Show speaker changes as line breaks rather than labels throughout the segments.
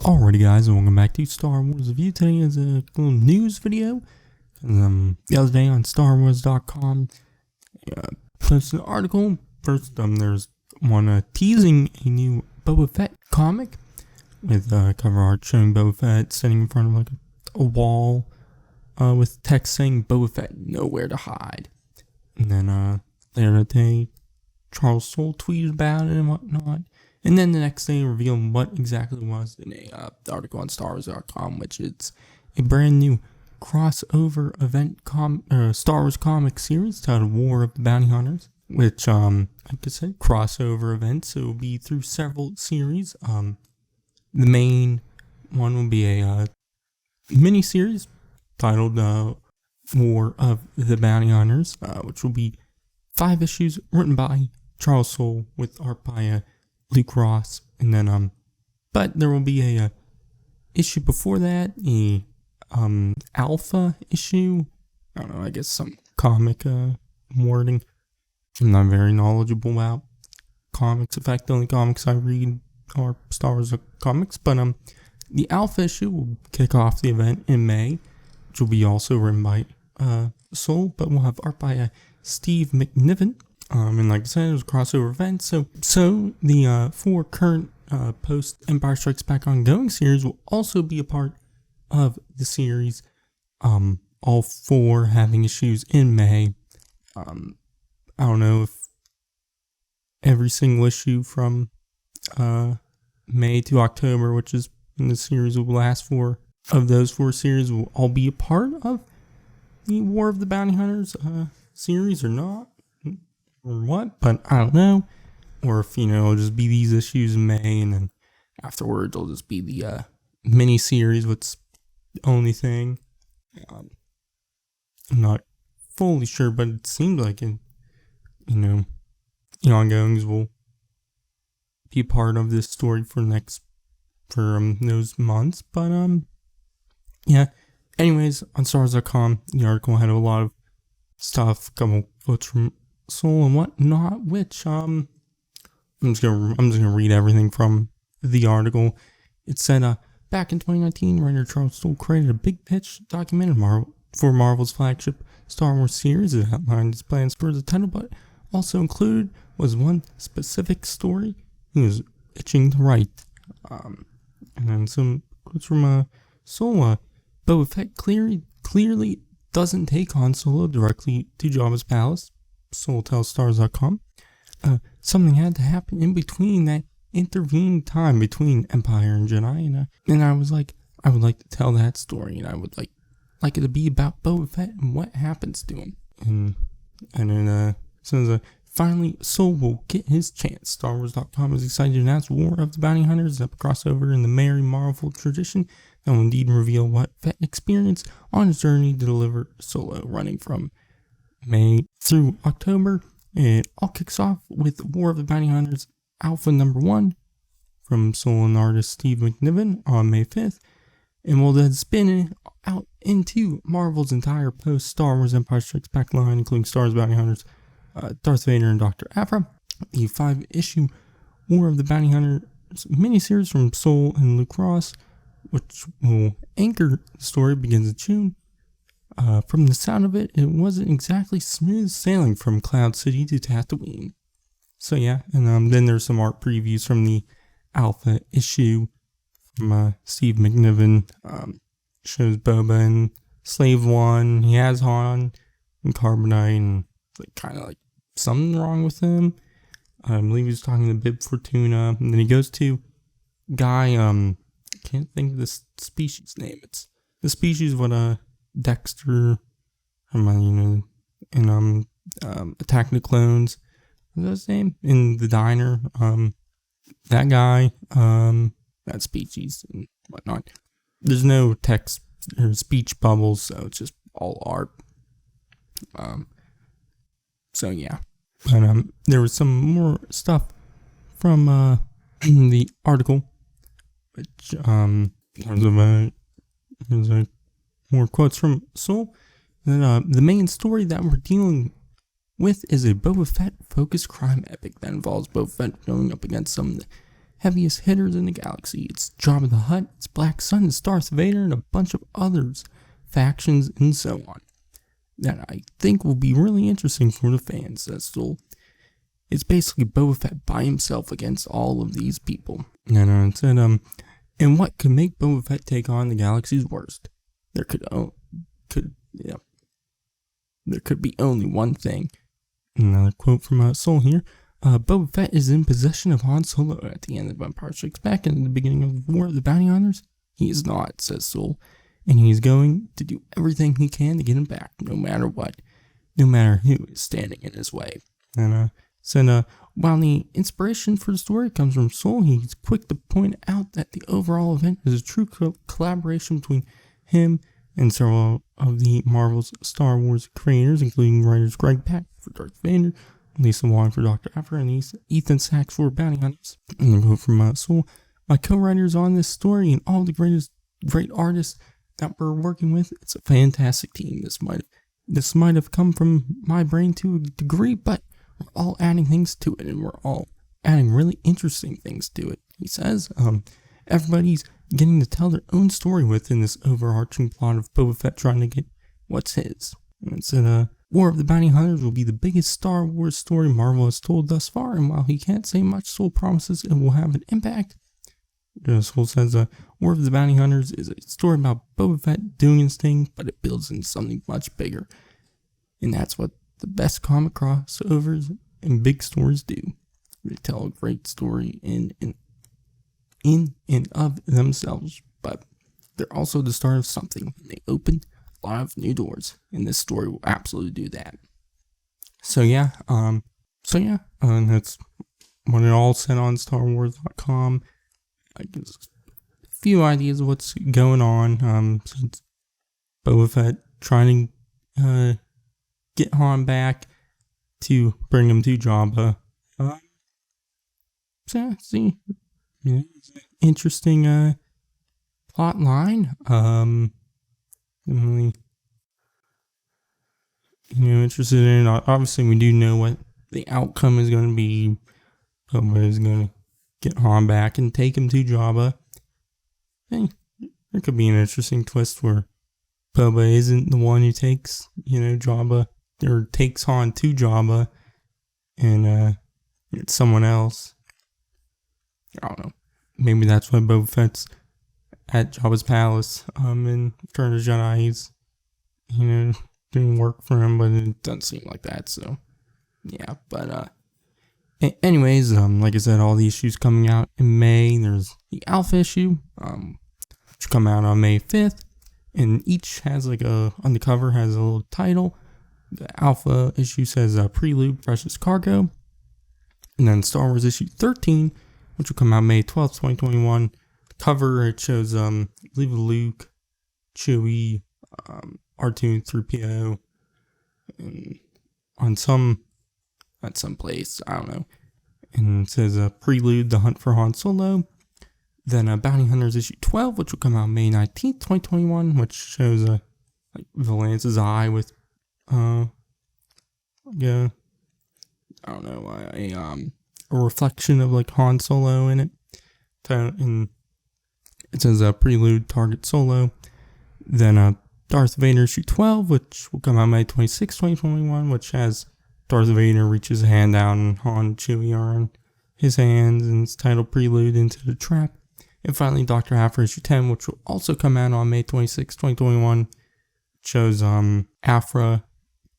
Alrighty guys, and welcome back to Star Wars Review. Today is a little news video. The other day on StarWars.com, posted an article. First, there's one teasing a new Boba Fett comic with cover art showing Boba Fett sitting in front of like a wall with text saying Boba Fett nowhere to hide. And then later that day, Charles Soule tweeted about it and whatnot. And then the next day, revealed what exactly was in a article on StarWars.com, which is a brand new crossover event Star Wars comic series titled War of the Bounty Hunters, which, like I said, crossover event, so it will be through several series. The main one will be a mini-series titled War of the Bounty Hunters, which will be 5 issues written by Charles Soule with art by Luke Ross, and then but there will be a issue before that, a alpha issue. I don't know, I guess some comic wording. I'm not very knowledgeable about comics. In fact, the only comics I read are Star Wars comics, but the alpha issue will kick off the event in May, which will be also written by Soule, but we'll have art by Steve McNiven. And like I said, it was a crossover event. So the 4 current post Empire Strikes Back ongoing series will also be a part of the series. All 4 having issues in May. I don't know if every single issue from May to October, which is when the series will last for, of those 4 series will all be a part of the War of the Bounty Hunters series or not. Or what, but I don't know. Or if, it'll just be these issues in May, and then afterwards it'll just be the mini-series, what's the only thing. I'm not fully sure, but it seems like the ongoings will be part of this story for those months. But, yeah. Anyways, on Stars.com, the article had a lot of stuff, a couple quotes from Soule and whatnot, which I'm just gonna read everything from the article. It said, back in 2019, writer Charles Soule created a big pitch documented for Marvel's flagship Star Wars series. It outlined his plans for the title, but also included was one specific story he was itching to write. And then some quotes from Soule. Boba Fett clearly doesn't take Han Solo directly to Jabba's palace. Soule tells Stars.com, something had to happen in between that intervening time between Empire and Jedi, and I was like, I would like to tell that story, and I would like it to be about Boba Fett and what happens to him. And then says, finally, Soule will get his chance. StarWars.com is excited to announce War of the Bounty Hunters, a crossover in the merry Marvel tradition that will indeed reveal what Fett experienced on his journey to deliver Solo, running from May through October. It all kicks off with War of the Bounty Hunters Alpha number 1 from Soule and artist Steve McNiven on May 5th, and will then spin out into Marvel's entire post-Star Wars Empire Strikes Back line, including Star Wars Bounty Hunters, Darth Vader, and Dr. Aphra. The 5-issue War of the Bounty Hunters miniseries from Soule and Luke Ross, which will anchor the story, begins in June. From the sound of it, it wasn't exactly smooth sailing from Cloud City to Tatooine. So yeah, and then there's some art previews from the Alpha issue from Steve McNiven. Shows Boba in Slave 1. He has Han and Carbonite, and kind of like something wrong with him. I believe he's talking to Bib Fortuna, and then he goes to guy. I can't think of this species name. It's the species what Dexter, and Attack the Clones, is that his name? In the diner, that guy, that species and whatnot. There's no text or speech bubbles, so it's just all art. So yeah, but there was some more stuff from the article, which there's more quotes from Soule. And, the main story that we're dealing with is a Boba Fett focused crime epic that involves Boba Fett going up against some of the heaviest hitters in the galaxy. It's Jabba the Hutt, it's Black Sun, it's Darth Vader, and a bunch of others, factions, and so on. That I think will be really interesting for the fans. So it's basically Boba Fett by himself against all of these people. And it said, and what could make Boba Fett take on the galaxy's worst? There could be only one thing. Another quote from Soul here. Boba Fett is in possession of Han Solo at the end of Empire Strikes Back and in the beginning of the War of the Bounty Hunters. He is not, says Soul, and he is going to do everything he can to get him back, no matter what, no matter who is standing in his way. And said, while the inspiration for the story comes from Soul, he's quick to point out that the overall event is a true collaboration between him and several of the Marvel's Star Wars creators, including writers Greg Pak for Darth Vader, Lisa Wong for Dr. Aphra, and Ethan Sachs for Bounty Hunters. And a quote from Soul. My co-writers on this story and all the great artists that we're working with, it's a fantastic team. This might have come from my brain to a degree, but we're all adding things to it, and we're all adding really interesting things to it. He says, everybody's getting to tell their own story within this overarching plot of Boba Fett trying to get what's his. And it said, War of the Bounty Hunters will be the biggest Star Wars story Marvel has told thus far, and while he can't say much, Soul promises it will have an impact. Soul says, War of the Bounty Hunters is a story about Boba Fett doing his thing, but it builds into something much bigger. And that's what the best comic crossovers and big stories do. They tell a great story in and of themselves, but they're also the start of something. They open a lot of new doors, and this story will absolutely do that. And that's what it all said on StarWars.com. I guess a few ideas of what's going on. Since Boba Fett trying to get Han back to bring him to Jabba. It's an interesting plot line. Really, interested in it. Obviously, we do know what the outcome is going to be. Boba is going to get Han back and take him to Jabba. Hey, there could be an interesting twist where Boba isn't the one who takes, Jabba, or takes Han to Jabba, and it's someone else. I don't know. Maybe that's why Boba Fett's at Jabba's palace, in Return of the Jedi. He's, doing work for him, but it doesn't seem like that, so, yeah, but, anyways, like I said, all the issues coming out in May. There's the Alpha issue, which come out on May 5th, and each has on the cover has a little title. The Alpha issue says, Prelude, Precious Cargo, and then Star Wars issue 13, which will come out May 12th, 2021. The cover, it shows, Luke, Chewie, R2, 3PO, and at some place, I don't know. And it says Prelude, The Hunt for Han Solo. Then Bounty Hunters issue 12, which will come out May 19th, 2021, which shows Valance's eye with a reflection of Han Solo in it. And it says Prelude, Target Solo. Then Darth Vader issue 12, which will come out May 26th, 2021, which has Darth Vader reaches a hand down and Han and Chewie are on his hands, and it's titled Prelude into the Trap. And finally, Dr. Aphra issue 10, which will also come out on May 26, 2021, shows Aphra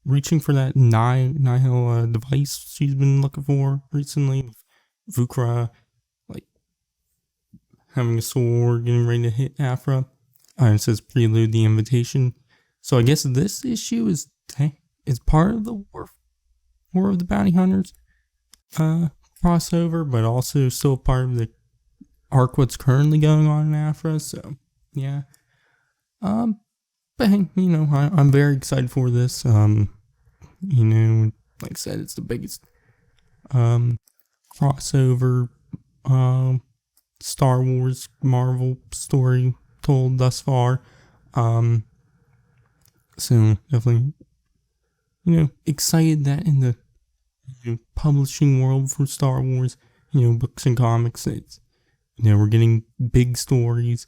reaching for that Nihil device she's been looking for recently. Vukra, having a sword, getting ready to hit Aphra. And it says Prelude, the Invitation. So I guess this issue is part of the War of the Bounty Hunters crossover, but also still part of the arc what's currently going on in Aphra. So yeah, but hey, I'm very excited for this. Like I said, it's the biggest crossover Star Wars Marvel story told thus far. So definitely, excited that in the publishing world for Star Wars, books and comics, it's we're getting big stories.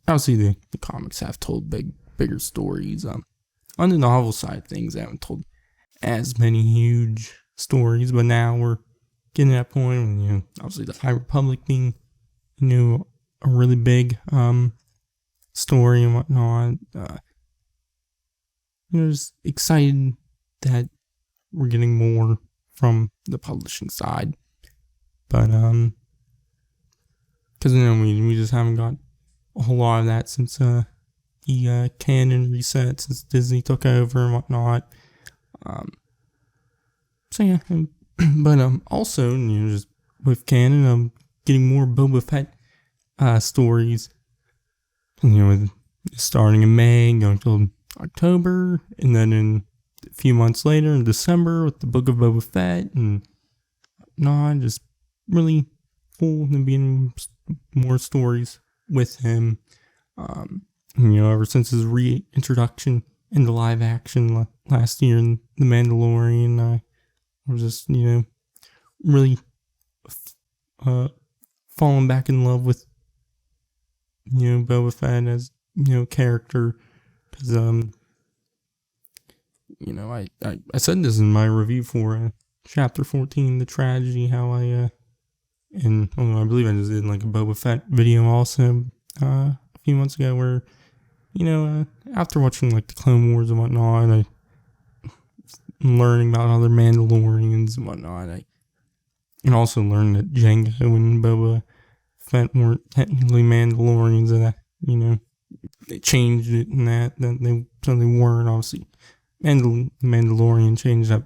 Obviously the comics have told bigger stories. On the novel side of things, I haven't told as many huge stories, but now we're getting to that point when, obviously the High Republic being, a really big story and whatnot. Just excited that we're getting more from the publishing side. But, because, we just haven't got a whole lot of that since the canon reset, since Disney took over and whatnot. So yeah, but also, just with canon, I'm getting more Boba Fett stories. With starting in May, going till October, and then in a few months later in December with the Book of Boba Fett, and just really cool and being more stories with him. Ever since his reintroduction into live action last year in The Mandalorian, I was just, really falling back in love with, Boba Fett as, character. Because, I said this in my review for Chapter 14, The Tragedy, how I believe I just did like a Boba Fett video also a few months ago where, after watching like the Clone Wars and whatnot, I learning about other Mandalorians and whatnot, and also learned that Jango and Boba Fett weren't technically Mandalorians, and they changed it and that they weren't. Obviously, Mandalorian changed up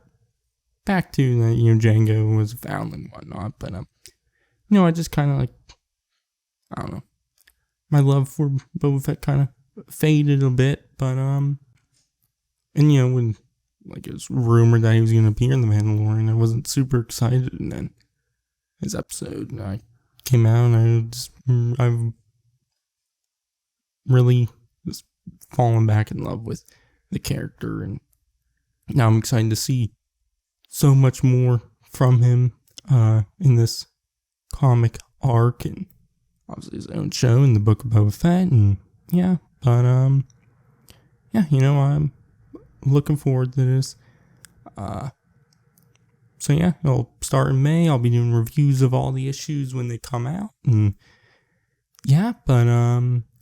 back to that, Jango was a foundling and whatnot, but I just kind of like, I don't know, my love for Boba Fett kind of faded a bit, but when like it was rumored that he was going to appear in The Mandalorian, I wasn't super excited, and then his episode came out, and I've really just fallen back in love with the character, and now I'm excited to see so much more from him in this comic arc, and obviously his own show in the Book of Boba Fett, and I'm looking forward to this. It'll start in May. I'll be doing reviews of all the issues when they come out, and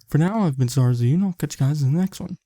for now, I've been Sarzu, and I'll catch you guys in the next one.